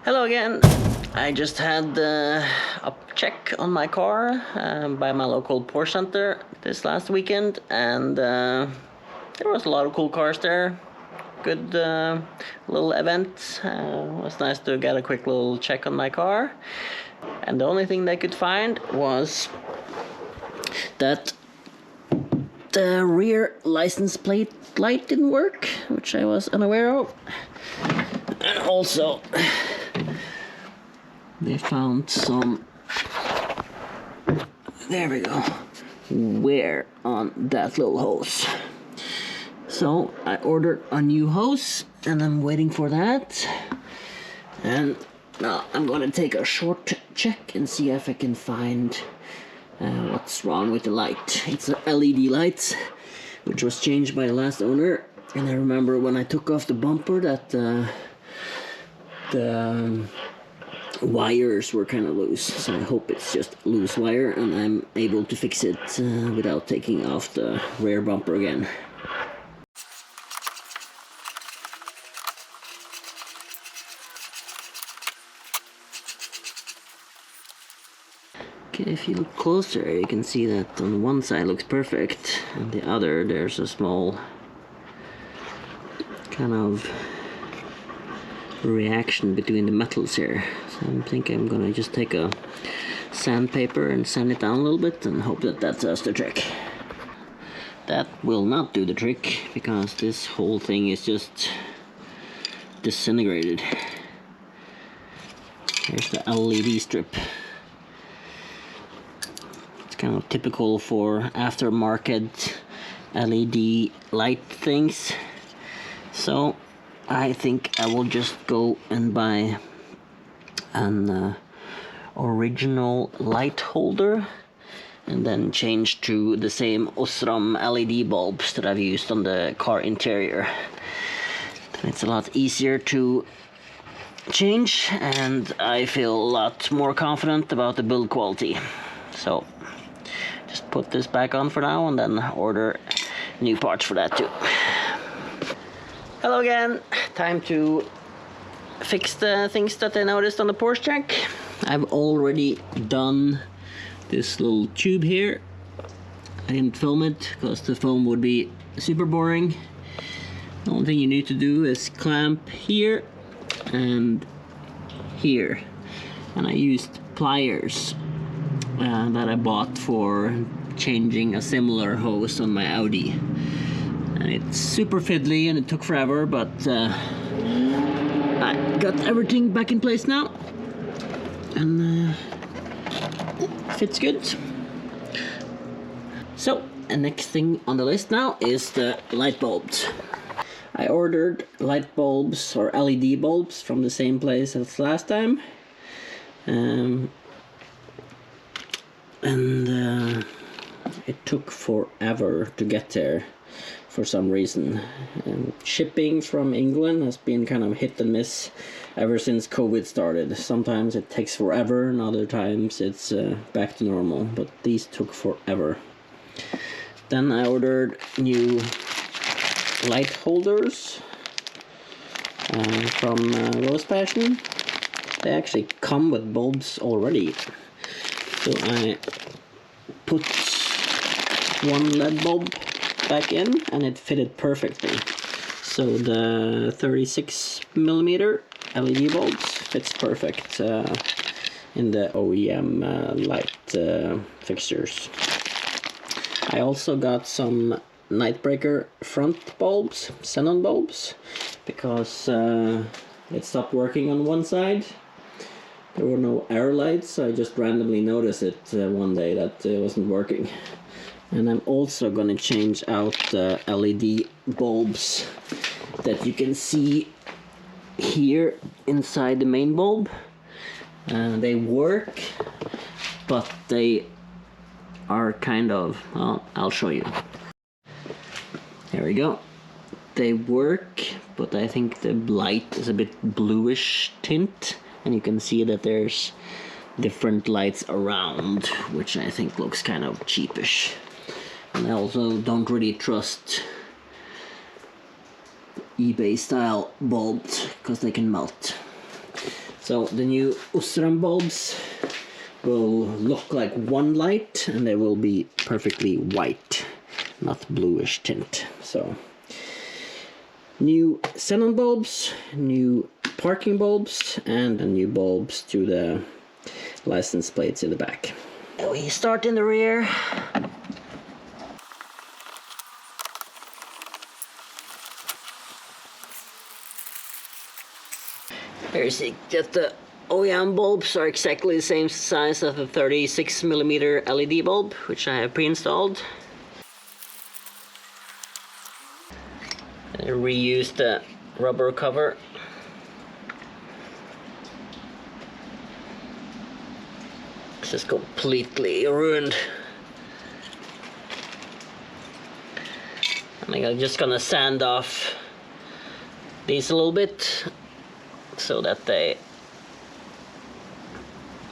Hello again. I just had a check on my car by my local Porsche center this last weekend, and there was a lot of cool cars there. Good little event. It was nice to get a quick little check on my car, and the only thing they could find was that the rear license plate light didn't work, which I was unaware of. And also they found some, there we go, wear on that little hose. So I ordered a new hose and I'm waiting for that. And now I'm gonna take a short check and see if I can find what's wrong with the light. It's a LED light, which was changed by the last owner. And I remember when I took off the bumper that the wires were kind of loose, so I hope it's just loose wire and I'm able to fix it without taking off the rear bumper again. Okay, if you look closer you can see that on one side looks perfect, and the other there's a small kind of reaction between the metals here. So I think I'm gonna just take a sandpaper and sand it down a little bit and hope that that does the trick. That will not do the trick because this whole thing is just disintegrated. Here's the LED strip. It's kind of typical for aftermarket LED light things. So I think I will just go and buy an original light holder and then change to the same Osram LED bulbs that I've used on the car interior. Then it's a lot easier to change and I feel a lot more confident about the build quality. So just put this back on for now and then order new parts for that too. Hello again. Time to fix the things that I noticed on the Porsche check. I've already done this little tube here. I didn't film it because the film would be super boring. The only thing you need to do is clamp here and here. And I used pliers that I bought for changing a similar hose on my Audi. And it's super fiddly and it took forever, but I got everything back in place now and fits good. So the next thing on the list now is the light bulbs. I ordered light bulbs or LED bulbs from the same place as last time, and it took forever to get there. For some reason, shipping from England has been kind of hit and miss ever since COVID started. Sometimes it takes forever and other times it's back to normal, but these took forever. Then I ordered new light holders from Rose Passion. They actually come with bulbs already, so I put one LED bulb back in and it fitted perfectly. So the 36mm LED bulbs fits perfect in the OEM light fixtures. I also got some NightBreaker front bulbs, Xenon bulbs, because it stopped working on one side. There were no air lights, so I just randomly noticed it one day that it wasn't working. And I'm also going to change out the LED bulbs that you can see here inside the main bulb. They work, but they are kind of, well, I'll show you. There we go. They work, but I think the light is a bit bluish tint, and you can see that there's different lights around, which I think looks kind of cheapish. And I also don't really trust eBay style bulbs because they can melt. So the new Osram bulbs will look like one light, and they will be perfectly white, not bluish tint. So new xenon bulbs, new parking bulbs, and the new bulbs to the license plates in the back. We start in the rear. Here you see that the OEM bulbs are exactly the same size as the 36mm LED bulb, which I have pre-installed. I reused the rubber cover. This is completely ruined. I'm just gonna sand off these a little bit so that they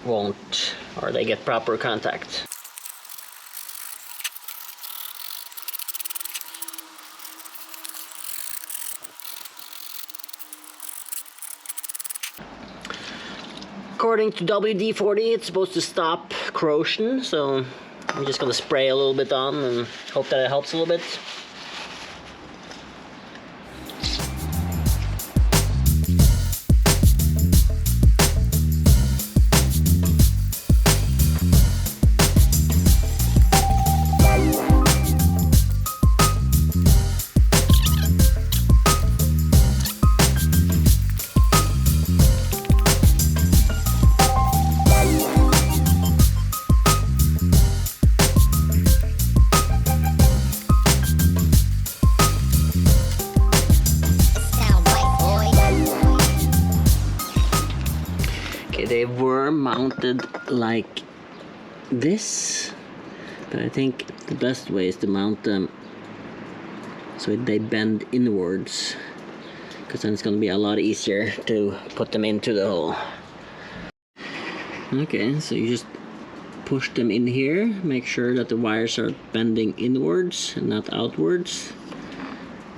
won't, or they get proper contact. According to WD-40, it's supposed to stop corrosion, so I'm just gonna spray a little bit on and hope that it helps a little bit. They were mounted like this, but I think the best way is to mount them so they bend inwards, because then it's going to be a lot easier to put them into the hole. Okay, so you just push them in here, make sure that the wires are bending inwards and not outwards,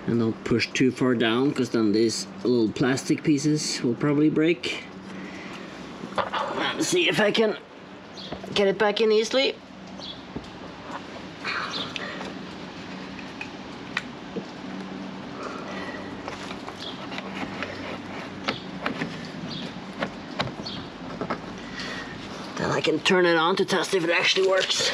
and don't push too far down, because then these little plastic pieces will probably break. Let's see if I can get it back in easily. Then I can turn it on to test if it actually works.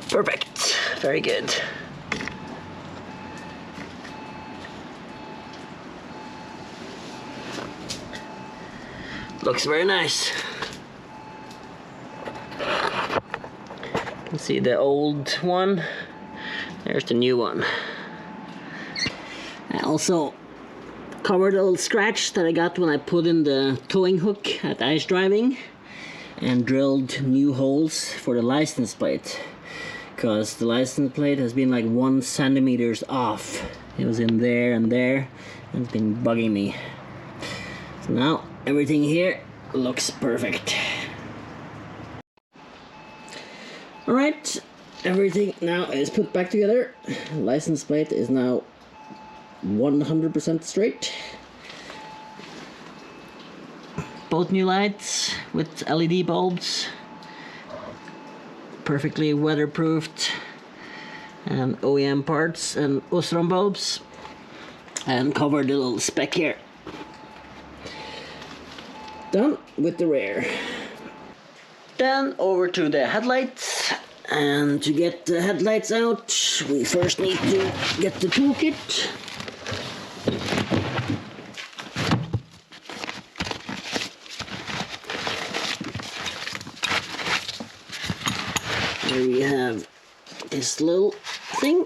Perfect. Very good. Looks very nice. You can see the old one. There's the new one. I also covered a little scratch that I got when I put in the towing hook at ice driving, and drilled new holes for the license plate, because the license plate has been like 1 centimeter off. It was in there and there, and it's been bugging me. So now everything here looks perfect. Alright, everything now is put back together. License plate is now 100% straight. Both new lights with LED bulbs, perfectly weatherproofed, and OEM parts and Osram bulbs, and covered the little speck here. Done with the rear. Then over to the headlights, and to get the headlights out we first need to get the toolkit. Here we have this little thing.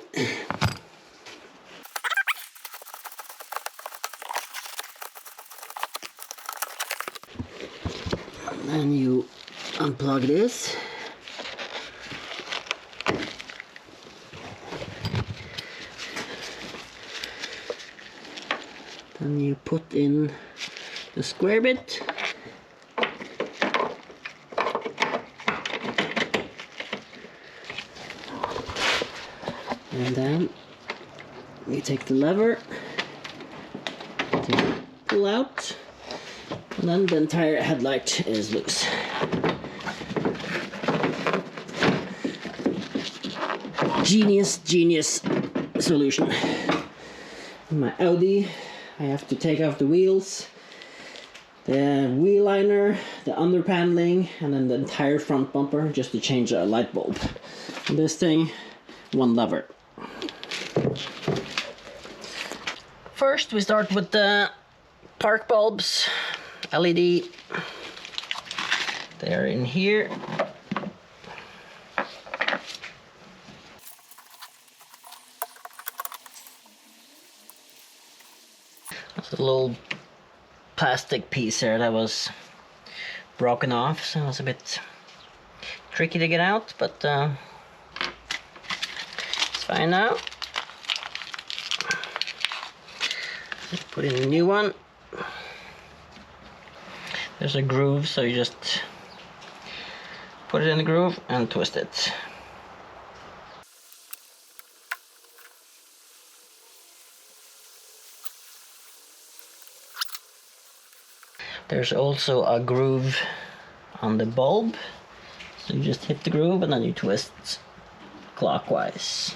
Then you unplug this. Then you put in the square bit. And then we take the lever to pull out, and then the entire headlight is loose. Genius solution. In my Audi, I have to take off the wheels, the wheel liner, the under paneling, and then the entire front bumper just to change a light bulb. And this thing, one lever. First we start with the park bulbs, LED. They're in here. There's a little plastic piece there that was broken off, so it was a bit tricky to get out, but it's fine now. Put in a new one. There's a groove, so you just put it in the groove and twist it. There's also a groove on the bulb, so you just hit the groove and then you twist clockwise.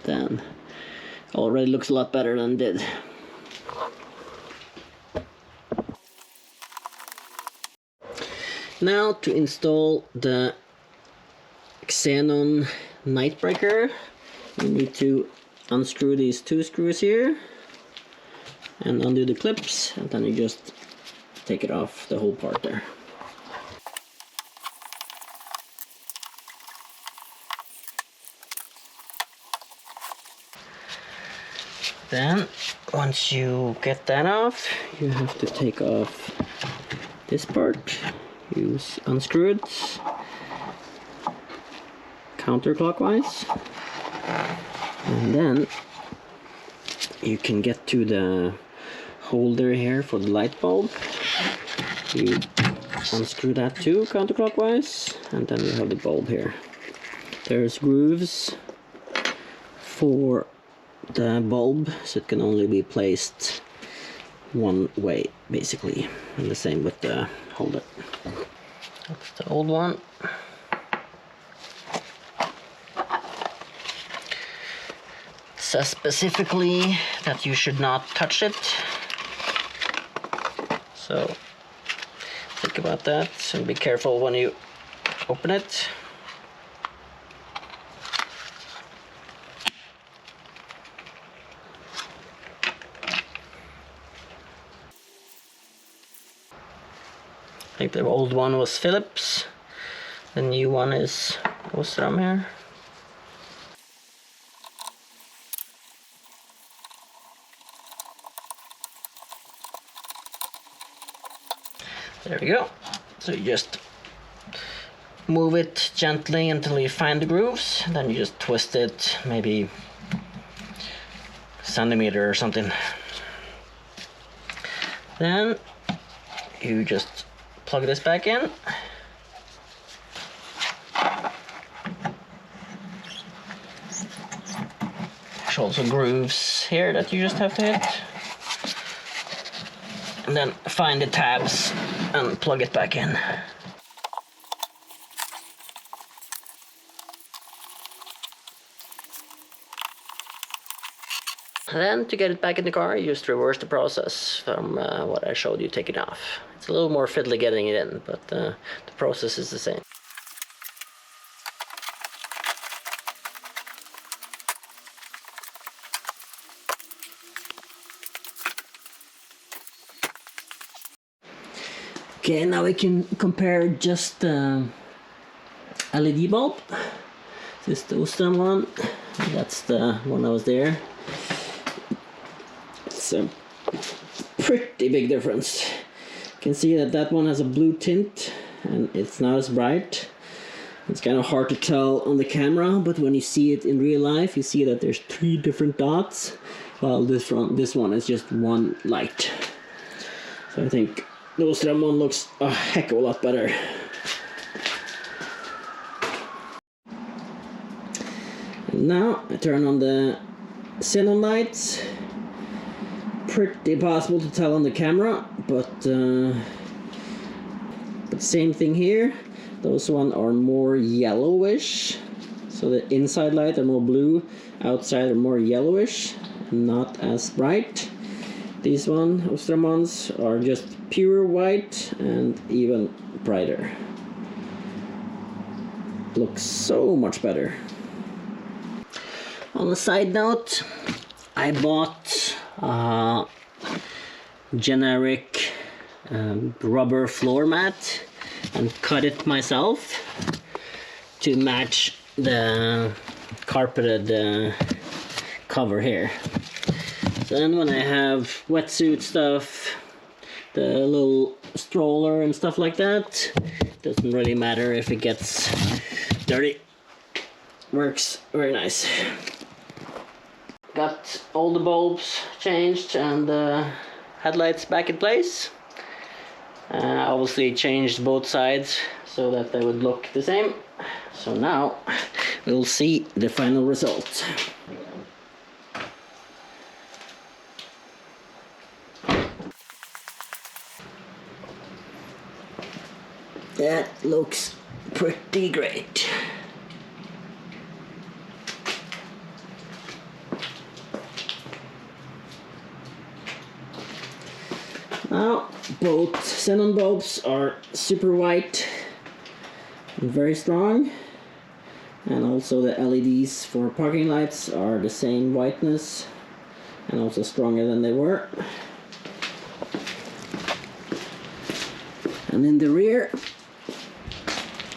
Then already looks a lot better than it did. Now to install the Xenon NightBreaker, you need to unscrew these two screws here and undo the clips, and then you just take it off, the whole part there. Then once you get that off, you have to take off this part. You unscrew it counterclockwise, and then you can get to the holder here for the light bulb. You unscrew that too counterclockwise, and then you have the bulb here. There's grooves for the bulb, so it can only be placed one way basically, and the same with the holder. That's the old one. It says specifically that you should not touch it, so think about that and be careful when you open it. I think the old one was Philips, the new one is Osram here. There we go. So you just move it gently until you find the grooves, then you just twist it maybe a centimeter or something. Then you just plug this back in. There's also grooves here that you just have to hit. And then find the tabs and plug it back in. Then to get it back in the car, you just reverse the process from what I showed you taking off. It's a little more fiddly getting it in, but the process is the same. Okay, now we can compare just the LED bulb. This is the Osram one, that's the one that was there. It's a pretty big difference. You can see that that one has a blue tint and it's not as bright. It's kind of hard to tell on the camera, but when you see it in real life, you see that there's 3 different dots, while this one is just one light. So I think the Osram one looks a heck of a lot better. Now I turn on the xenon lights. Pretty possible to tell on the camera, but same thing here. Those one are more yellowish, so the inside light are more blue, outside are more yellowish, not as bright. These Osram ones are just pure white and even brighter. Looks so much better. On a side note, I bought generic rubber floor mat and cut it myself to match the carpeted cover here. So then when I have wetsuit stuff, the little stroller and stuff like that, doesn't really matter if it gets dirty. Works very nice. Got all the bulbs changed and the headlights back in place. Obviously changed both sides so that they would look the same. So now we'll see the final result. That looks pretty great. Now, both xenon bulbs are super white and very strong, and also the LEDs for parking lights are the same whiteness and also stronger than they were. And in the rear,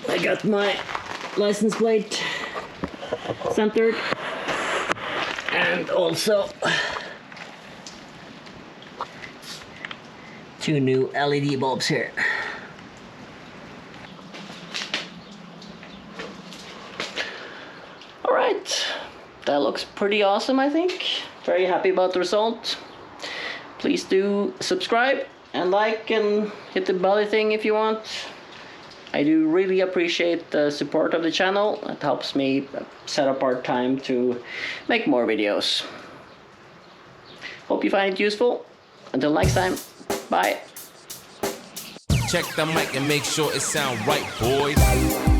I got my license plate centered, and also two new LED bulbs here. Alright, that looks pretty awesome, I think. Very happy about the result. Please do subscribe and like and hit the belly thing if you want. I do really appreciate the support of the channel. It helps me set apart time to make more videos. Hope you find it useful. Until next time. Bye. Check the mic and make sure it sound right, boys.